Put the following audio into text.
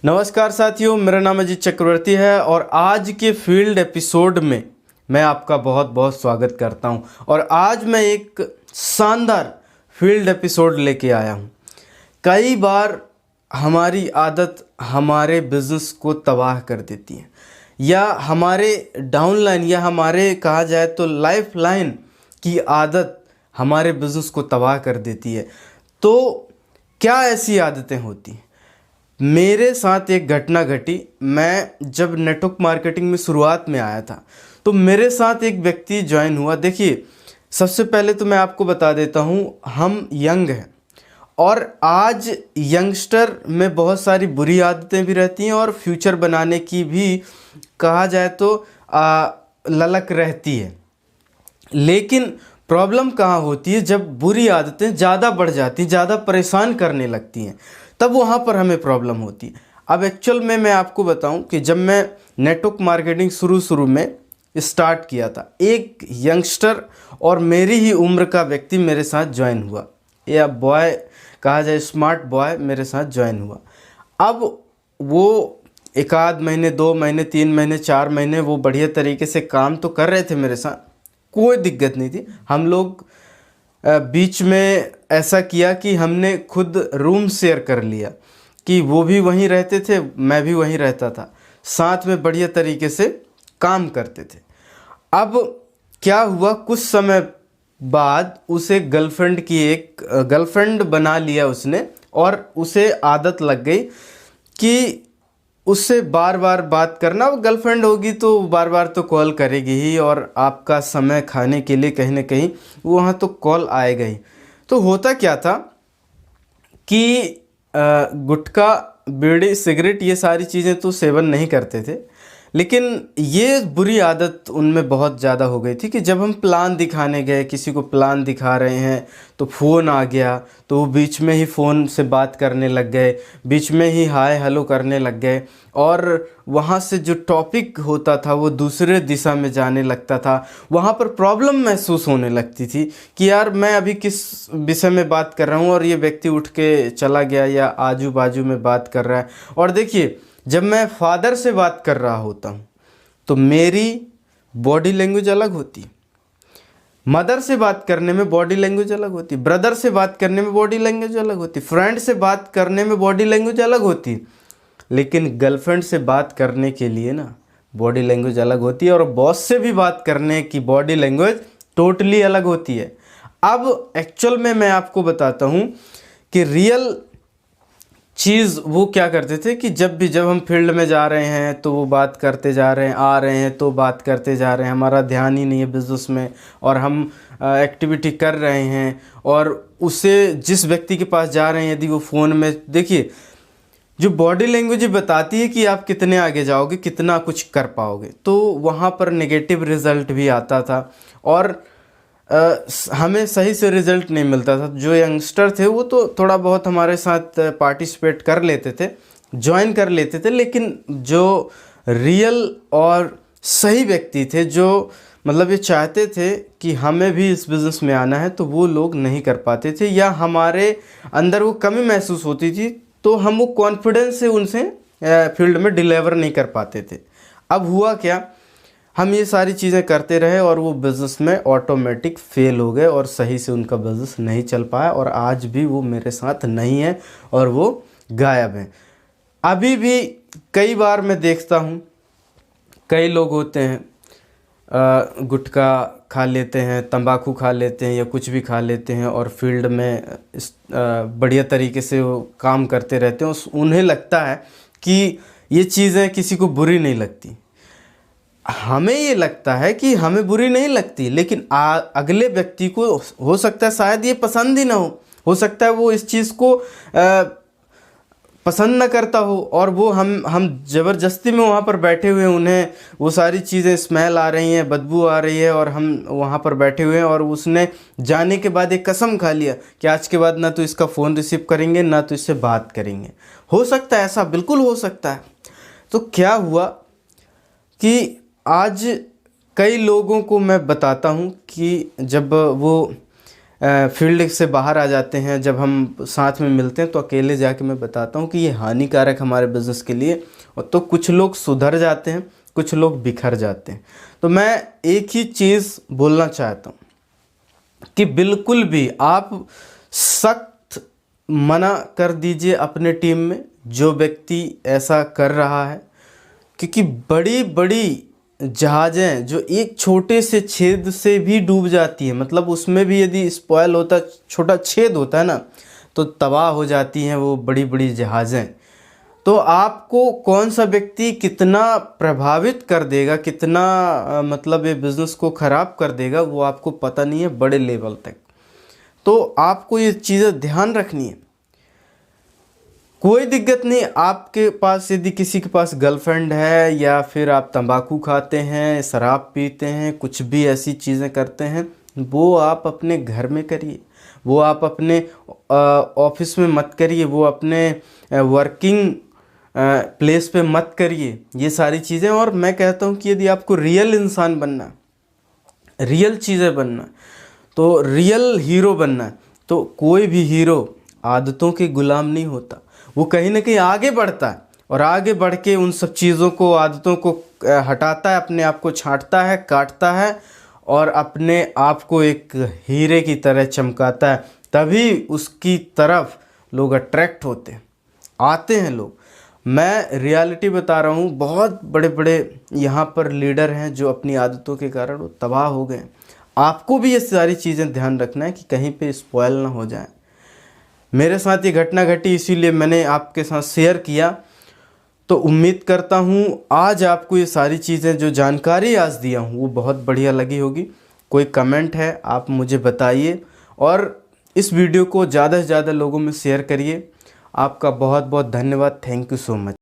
नमस्कार साथियों, मेरा नाम अजीत चक्रवर्ती है और आज के फील्ड एपिसोड में मैं आपका बहुत बहुत स्वागत करता हूं। और आज मैं एक शानदार फील्ड एपिसोड लेके आया हूं। कई बार हमारी आदत हमारे बिजनेस को तबाह कर देती है, या हमारे डाउनलाइन या हमारे कहा जाए तो लाइफ लाइन की आदत हमारे बिजनेस को तबाह कर देती है। तो क्या ऐसी आदतें होती हैं? मेरे साथ एक घटना घटी। मैं जब नेटवर्क मार्केटिंग में शुरुआत में आया था तो मेरे साथ एक व्यक्ति ज्वाइन हुआ। देखिए, सबसे पहले तो मैं आपको बता देता हूँ, हम यंग हैं और आज यंगस्टर में बहुत सारी बुरी आदतें भी रहती हैं और फ्यूचर बनाने की भी कहा जाए तो ललक रहती है। लेकिन प्रॉब्लम कहाँ होती है? जब बुरी आदतें ज़्यादा बढ़ जाती, ज़्यादा परेशान करने लगती हैं, तब वहाँ पर हमें प्रॉब्लम होती है। अब एक्चुअल में मैं आपको बताऊं कि जब मैं नेटवर्क मार्केटिंग शुरू में स्टार्ट किया था, एक यंगस्टर और मेरी ही उम्र का व्यक्ति मेरे साथ ज्वाइन हुआ, या बॉय कहा जाए, स्मार्ट बॉय मेरे साथ ज्वाइन हुआ। अब वो एक आध महीने, 2 महीने, 3 महीने, 4 महीने वो बढ़िया तरीके से काम तो कर रहे थे मेरे साथ, कोई दिक्कत नहीं थी। हम लोग बीच में ऐसा किया कि हमने खुद रूम शेयर कर लिया कि वो भी वहीं रहते थे, मैं भी वहीं रहता था, साथ में बढ़िया तरीके से काम करते थे। अब क्या हुआ, कुछ समय बाद उसे गर्लफ्रेंड बना लिया उसने, और उसे आदत लग गई कि उससे बार बार बात करना। वो गर्लफ्रेंड होगी तो बार बार तो कॉल करेगी ही, और आपका समय खाने के लिए कहीं ना कहीं वहाँ तो कॉल आएगा ही। तो होता क्या था कि गुटखा, बीड़ी, सिगरेट, ये सारी चीज़ें तो सेवन नहीं करते थे, लेकिन ये बुरी आदत उनमें बहुत ज़्यादा हो गई थी कि जब हम प्लान दिखाने गए, किसी को प्लान दिखा रहे हैं तो फ़ोन आ गया, तो वो बीच में ही फ़ोन से बात करने लग गए, बीच में ही हाय हेलो करने लग गए, और वहाँ से जो टॉपिक होता था वो दूसरे दिशा में जाने लगता था। वहाँ पर प्रॉब्लम महसूस होने लगती थी कि यार मैं अभी किस विषय में बात कर रहा हूँ और ये व्यक्ति उठ के चला गया या आजू बाजू में बात कर रहा है। और देखिए, जब मैं फादर से बात कर रहा होता हूँ तो मेरी बॉडी लैंग्वेज अलग होती है, मदर से बात करने में बॉडी लैंग्वेज अलग होती, ब्रदर से बात करने में बॉडी लैंग्वेज अलग होती, फ्रेंड से बात करने में बॉडी लैंग्वेज अलग होती, लेकिन गर्लफ्रेंड से बात करने के लिए ना बॉडी लैंग्वेज अलग होती है, और बॉस से भी बात करने की बॉडी लैंग्वेज टोटली अलग होती है। अब एक्चुअल में मैं आपको बताता हूँ कि रियल चीज़ वो क्या करते थे कि जब हम फील्ड में जा रहे हैं तो वो बात करते जा रहे हैं, आ रहे हैं तो बात करते जा रहे हैं, हमारा ध्यान ही नहीं है बिजनेस में, और हम एक्टिविटी कर रहे हैं, और उसे जिस व्यक्ति के पास जा रहे हैं यदि वो फ़ोन में, देखिए जो बॉडी लैंग्वेज बताती है कि आप कितने आगे जाओगे, कितना कुछ कर पाओगे, तो वहाँ पर नेगेटिव रिजल्ट भी आता था और हमें सही से रिज़ल्ट नहीं मिलता था। जो यंगस्टर थे वो तो थोड़ा बहुत हमारे साथ पार्टिसिपेट कर लेते थे, ज्वाइन कर लेते थे, लेकिन जो रियल और सही व्यक्ति थे, जो मतलब ये चाहते थे कि हमें भी इस बिज़नेस में आना है, तो वो लोग नहीं कर पाते थे, या हमारे अंदर वो कमी महसूस होती थी, तो हम वो कॉन्फिडेंस से उनसे फील्ड में डिलीवर नहीं कर पाते थे। अब हुआ क्या, हम ये सारी चीज़ें करते रहे और वो बिज़नेस में ऑटोमेटिक फेल हो गए और सही से उनका बिज़नेस नहीं चल पाया, और आज भी वो मेरे साथ नहीं है और वो गायब हैं। अभी भी कई बार मैं देखता हूँ, कई लोग होते हैं गुटखा खा लेते हैं, तंबाकू खा लेते हैं, या कुछ भी खा लेते हैं, और फील्ड में बढ़िया तरीके से वो काम करते रहते हैं। उन्हें लगता है कि ये चीज़ें किसी को बुरी नहीं लगती। हमें ये लगता है कि हमें बुरी नहीं लगती, लेकिन अगले व्यक्ति को हो सकता है शायद ये पसंद ही ना हो सकता है वो इस चीज़ को पसंद ना करता हो, और वो हम ज़बरदस्ती में वहाँ पर बैठे हुए हैं, उन्हें वो सारी चीज़ें स्मेल आ रही हैं, बदबू आ रही है, और हम वहाँ पर बैठे हुए हैं, और उसने जाने के बाद एक कसम खा लिया कि आज के बाद ना तो इसका फ़ोन रिसीव करेंगे, ना तो इससे बात करेंगे। हो सकता है ऐसा, बिल्कुल हो सकता है। तो क्या हुआ कि आज कई लोगों को मैं बताता हूँ कि जब वो फील्ड से बाहर आ जाते हैं, जब हम साथ में मिलते हैं तो अकेले जाके मैं बताता हूँ कि ये हानिकारक हमारे बिज़नेस के लिए। और तो कुछ लोग सुधर जाते हैं, कुछ लोग बिखर जाते हैं। तो मैं एक ही चीज़ बोलना चाहता हूँ कि बिल्कुल भी आप सख्त मना कर दीजिए अपने टीम में जो व्यक्ति ऐसा कर रहा है, क्योंकि बड़ी बड़ी जहाज़ें जो एक छोटे से छेद से भी डूब जाती है, मतलब उसमें भी यदि स्पॉयल होता, छोटा छेद होता है ना, तो तबाह हो जाती हैं वो बड़ी बड़ी जहाज़ें। तो आपको कौन सा व्यक्ति कितना प्रभावित कर देगा, कितना मतलब ये बिज़नेस को ख़राब कर देगा, वो आपको पता नहीं है बड़े लेवल तक। तो आपको ये चीज़ें ध्यान रखनी है। कोई दिक्कत नहीं, आपके पास यदि किसी के पास गर्लफ्रेंड है या फिर आप तंबाकू खाते हैं, शराब पीते हैं, कुछ भी ऐसी चीज़ें करते हैं, वो आप अपने घर में करिए, वो आप अपने ऑफिस में मत करिए, वो अपने वर्किंग प्लेस पे मत करिए ये सारी चीज़ें। और मैं कहता हूँ कि यदि आपको रियल इंसान बनना, रियल चीज़ें बनना, तो रियल हीरो बनना, तो कोई भी हीरो आदतों के गुलाम नहीं होता। वो कहीं ना कहीं आगे बढ़ता है और आगे बढ़ के उन सब चीज़ों को, आदतों को हटाता है, अपने आप को छांटता है, काटता है और अपने आप को एक हीरे की तरह चमकाता है। तभी उसकी तरफ लोग अट्रैक्ट होते हैं, आते हैं लोग। मैं रियलिटी बता रहा हूँ, बहुत बड़े बड़े यहाँ पर लीडर हैं जो अपनी आदतों के कारण वो तबाह हो गए। आपको भी ये सारी चीज़ें ध्यान रखना है कि कहीं पे स्पॉयल ना हो जाए। मेरे साथ ये घटना घटी, इसीलिए मैंने आपके साथ शेयर किया। तो उम्मीद करता हूँ आज आपको ये सारी चीज़ें जो जानकारी आज दिया हूँ वो बहुत बढ़िया लगी होगी। कोई कमेंट है आप मुझे बताइए और इस वीडियो को ज़्यादा से ज़्यादा लोगों में शेयर करिए। आपका बहुत बहुत धन्यवाद। Thank you so much.